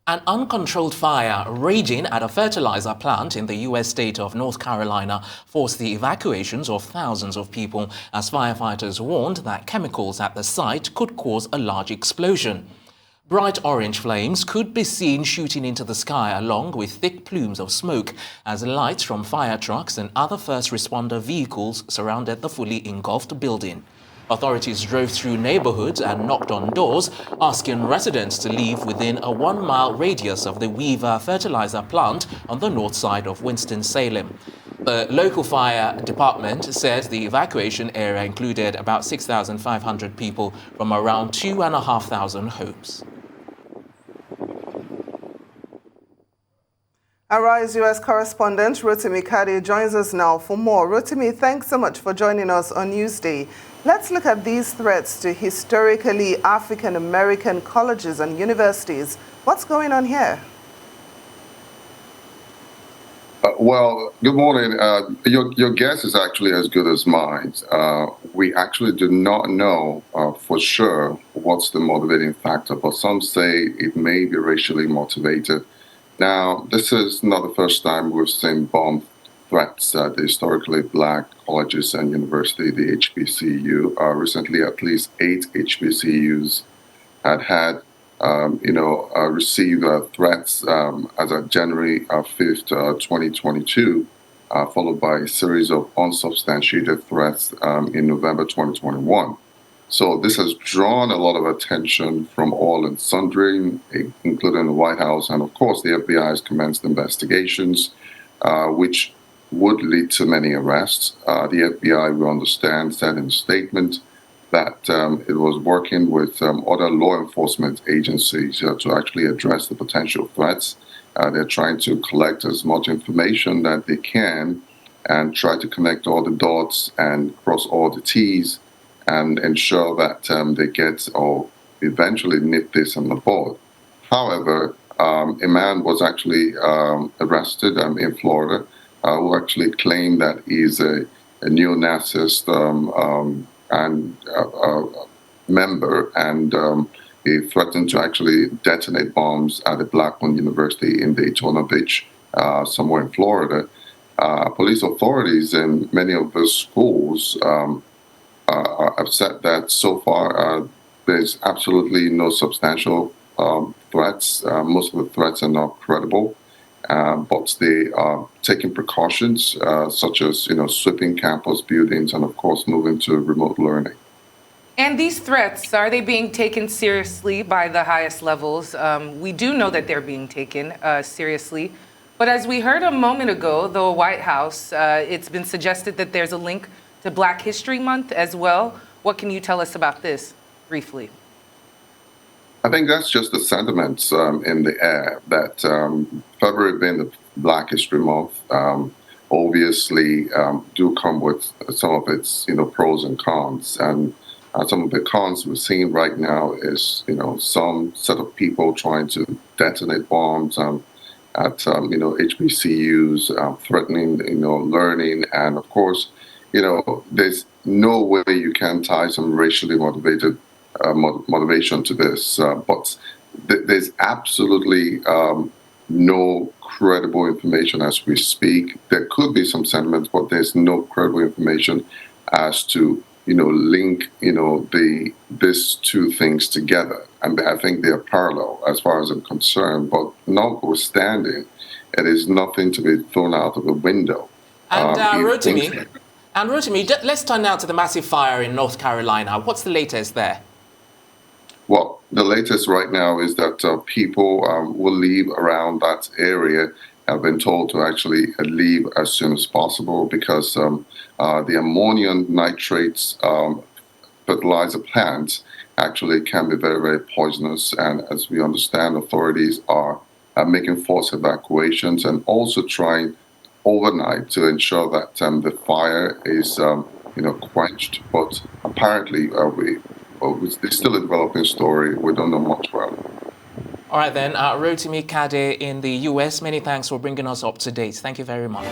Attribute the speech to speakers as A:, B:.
A: An uncontrolled fire raging at a fertilizer plant in the U.S. state of North Carolina forced the evacuations of thousands of people as firefighters warned that chemicals at the site could cause a large explosion. Bright orange flames could be seen shooting into the sky along with thick plumes of smoke as lights from fire trucks and other first responder vehicles surrounded the fully engulfed building. Authorities drove through neighborhoods and knocked on doors, asking residents to leave within a 1-mile radius of the Weaver fertilizer plant on the north side of Winston-Salem. The local fire department said the evacuation area included about 6,500 people from around 2,500 homes.
B: Arise U.S. correspondent Rotimi Kade joins us now for more. Rotimi, thanks so much for joining us on Newsday. Let's look at these threats to historically African-American colleges and universities. What's going on here?
C: Well, good morning. Your guess is actually as good as mine. We actually do not know for sure what's the motivating factor, but some say it may be racially motivated. Now, this is not the first time we've seen bomb threats at the historically black colleges and university, the HBCU. Recently, at least 8 HBCUs had received threats as of January 5th, 2022, followed by a series of unsubstantiated threats in November 2021. So this has drawn a lot of attention from all and sundry, including the White House. And of course, the FBI has commenced investigations, which would lead to many arrests. The FBI, we understand, said in a statement that it was working with other law enforcement agencies to actually address the potential threats. They're trying to collect as much information that they can and try to connect all the dots and cross all the T's and ensure that they get or eventually nip this on the bud. However, a man was actually arrested in Florida who actually claimed that he's a neo-Nazist and member, and he threatened to actually detonate bombs at a black-owned university in Daytona Beach, somewhere in Florida. Police authorities in many of those schools have said that so far there's absolutely no substantial threats. Most of the threats are not credible, but they are taking precautions such as sweeping campus buildings and of course moving to remote learning.
D: And these threats, are they being taken seriously by the highest levels? We do know that they're being taken seriously. But as we heard a moment ago, the White House, it's been suggested that there's a link to Black History Month as well. What can you tell us about this briefly?
C: I think that's just the sentiments in the air that February being the Black History Month obviously do come with some of its pros and cons. And some of the cons we're seeing right now is some set of people trying to detonate bombs at HBCUs, threatening learning, and of course there's no way you can tie some racially motivated motivation to this, but there's absolutely no credible information as we speak. There could be some sentiments, but there's no credible information as to link these two things together. And I think they are parallel as far as I'm concerned. But notwithstanding, it is nothing to be thrown out of the window.
A: And Rotimi, let's turn now to the massive fire in North Carolina. What's the latest there?
C: Well, the latest right now is that people will leave around that area. Have been told to actually leave as soon as possible because the ammonium nitrates fertilizer plants actually can be very, very poisonous. And as we understand, authorities are making forced evacuations and also trying overnight to ensure that the fire is quenched. But apparently, it's still a developing story. We don't know much about it.
A: All right then, Rotimi Kade in the US, many thanks for bringing us up to date. Thank you very much.